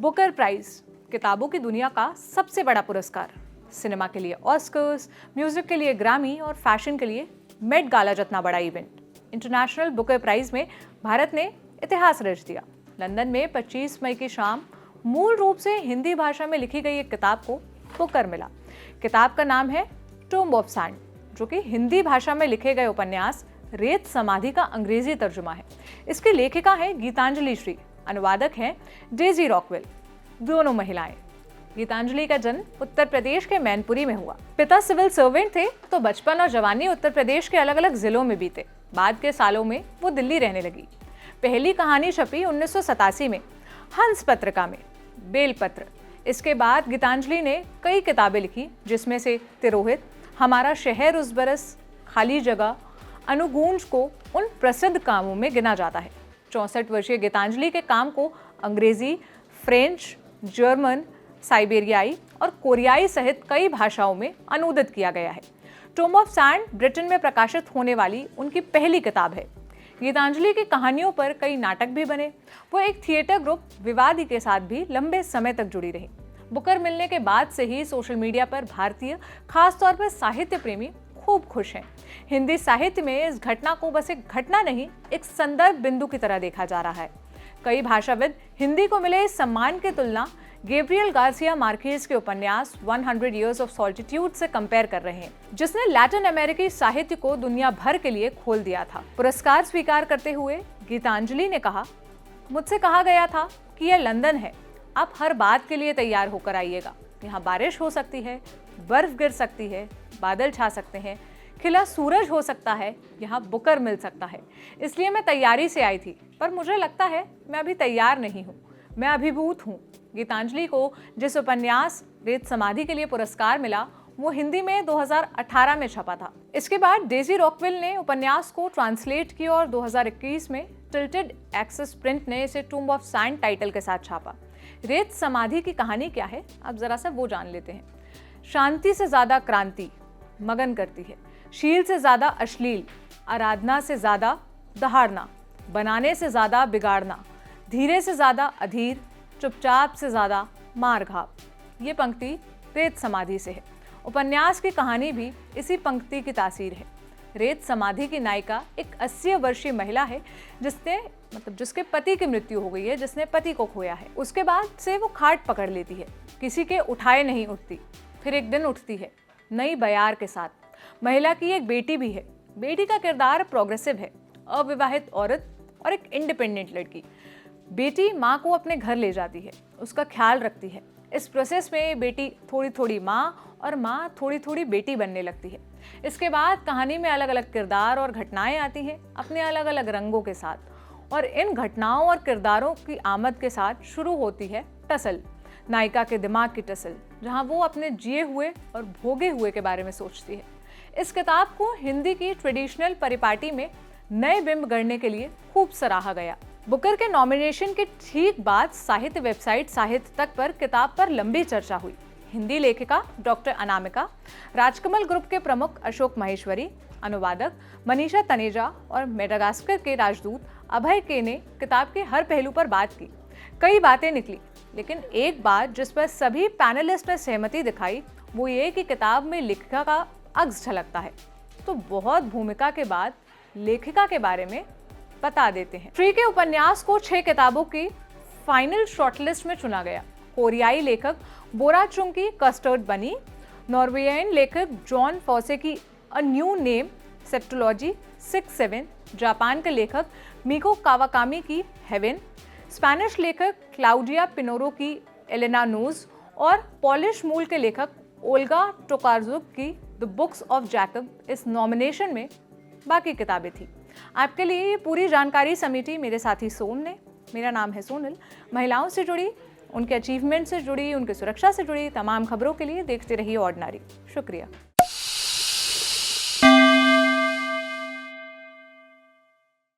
Booker prize किताबों की दुनिया का सबसे बड़ा पुरस्कार। सिनेमा के लिए ऑस्कर्स, म्यूजिक के लिए ग्रामी और फैशन के लिए मेट गाला जितना बड़ा इवेंट। इंटरनेशनल बुकर प्राइज में भारत ने इतिहास रच दिया। लंदन में 25 मई की शाम मूल रूप से हिंदी भाषा में लिखी गई एक किताब को बुकर मिला। किताब का नाम है टूम्ब ऑफ सैंड, जो कि हिंदी भाषा में लिखे गए उपन्यास रेत समाधि का अंग्रेजी तर्जुमा है। इसकी लेखिका है गीतांजलि श्री, अनुवादक हैं डेजी रॉकवेल, दोनों महिलाएं। गीतांजलि का जन्म उत्तर प्रदेश के मैनपुरी में हुआ। पिता सिविल सर्वेंट थे, तो बचपन और जवानी उत्तर प्रदेश के अलग अलग जिलों में बीते। बाद के सालों में वो दिल्ली रहने लगी। पहली कहानी छपी 1987 में हंस पत्रिका में, बेलपत्र। इसके बाद गीतांजलि ने कई किताबें लिखी, जिसमें से तिरोहित, हमारा शहर उस बरस, खाली जगह, अनुगूंज को उन प्रसिद्ध कामों में गिना जाता है। 64 वर्षीय गीतांजलि के काम को अंग्रेजी, फ्रेंच, जर्मन, साइबेरियाई और कोरियाई सहित कई भाषाओं में अनुदित किया गया है। टूम्ब ऑफ सैंड ब्रिटेन में प्रकाशित होने वाली उनकी पहली किताब है। गीतांजलि की कहानियों पर कई नाटक भी बने। वो एक थिएटर ग्रुप विवादी के साथ भी लंबे समय तक जुड़ी रही। बुकर मिलने के बाद से ही सोशल मीडिया पर भारतीय, खासतौर पर साहित्य प्रेमी खूब खुश हैं। हिंदी साहित्य में इस घटना को बस एक घटना नहीं, एक संदर्भ बिंदु की तरह देखा जा रहा है। कई भाषाविद हिंदी को मिले इस सम्मान की तुलना गैब्रियल गार्सिया मार्केज के उपन्यास 100 Years of Solitude से कंपेयर कर रहे हैं, जिसने लैटिन अमेरिकी साहित्य को दुनिया भर के लिए खोल दिया था। पुरस्कार स्वीकार करते हुए गीतांजलि ने कहा, मुझसे कहा गया था कि यह लंदन है, आप हर बात के लिए तैयार होकर आइएगा। यहाँ बारिश हो सकती है, बर्फ गिर सकती है, बादल छा सकते हैं, खिला सूरज हो सकता है, यहाँ बुकर मिल सकता है। इसलिए मैं तैयारी से आई थी, पर मुझे लगता है मैं अभी तैयार नहीं हूँ, मैं अभिभूत हूँ। गीतांजलि को जिस उपन्यास रेत समाधि के लिए पुरस्कार मिला, वो हिंदी में 2018 में छपा था। इसके बाद डेजी रॉकवेल ने उपन्यास को ट्रांसलेट किया और 2021 में टिल्टेड एक्सेस प्रिंट ने इसे टूम्ब ऑफ सैंड टाइटल के साथ छापा। रेत समाधि की कहानी क्या है, अब जरा सा वो जान लेते हैं। शांति से ज्यादा क्रांति मगन करती है, शील से ज्यादा अश्लील, आराधना से ज्यादा दहाड़ना, बनाने से ज्यादा बिगाड़ना, धीरे से ज्यादा अधीर, चुपचाप से ज्यादा मारघाप। ये पंक्ति रेत समाधि से है। उपन्यास की कहानी भी इसी पंक्ति की तासीर है। रेत समाधि की नायिका एक 80 वर्षीय महिला है, जिसके पति की मृत्यु हो गई है, जिसने पति को खोया है। उसके बाद से वो खाट पकड़ लेती है, किसी के उठाए नहीं उठती। फिर एक दिन उठती है नई बयार के साथ। महिला की एक बेटी भी है। बेटी का किरदार प्रोग्रेसिव है, अविवाहित औरत और एक इंडिपेंडेंट लड़की। बेटी माँ को अपने घर ले जाती है, उसका ख्याल रखती है। इस प्रोसेस में बेटी थोड़ी थोड़ी माँ और माँ थोड़ी थोड़ी बेटी बनने लगती है। इसके बाद कहानी में अलग अलग किरदार और घटनाएं आती हैं, अपने अलग अलग रंगों के साथ। और इन घटनाओं और किरदारों की आमद के साथ शुरू होती है टसल, नायिका के दिमाग की टसल, जहाँ वो अपने जिए हुए और भोगे हुए के बारे में सोचती है। इस किताब को हिंदी की ट्रेडिशनल परिपाटी में नए बिंब गढ़ने के लिए खूब सराहा गया। बुकर के नॉमिनेशन के ठीक बाद साहित्य वेबसाइट साहित्य तक पर किताब पर लंबी चर्चा हुई। हिंदी लेखिका डॉक्टर अनामिका, राजकमल ग्रुप के प्रमुख अशोक महेश्वरी, अनुवादक मनीषा तनेजा और मेडागास्कर के राजदूत अभय के ने किताब के हर पहलू पर बात की। कई बातें निकली, लेकिन एक बात जिस पर सभी पैनलिस्ट ने सहमति दिखाई, वो ये कि किताब में लेखिका का अक्स झलकता है। तो बहुत भूमिका के बाद लेखिका के बारे में बता देते हैं। ट्री के उपन्यास को 6 किताबों की फाइनल शॉर्टलिस्ट में चुना गया। कोरियाई लेखक बोरा चुंग की कस्टर्ड बनी, नॉर्वेजियन लेखक जॉन फॉसे की अ न्यू नेम सेप्टोलॉजी 6-7, जापान के लेखक मिको कावाकामी की हेवन, स्पेनिश लेखक क्लाउडिया पिनोरो की एलेना नोज और पॉलिश मूल के लेखक ओल्गा टोकार्जुक की द बुक्स ऑफ जैकब इस नॉमिनेशन में। बाकी किताबें थी। आपके लिए ये पूरी जानकारी समेटी मेरे साथी सोम ने। मेरा नाम है सोनल। महिलाओं से जुड़ी, उनके अचीवमेंट से जुड़ी, उनकी सुरक्षा से जुड़ी तमाम खबरों के लिए देखते रहिए ऑर्डिनरी। शुक्रिया।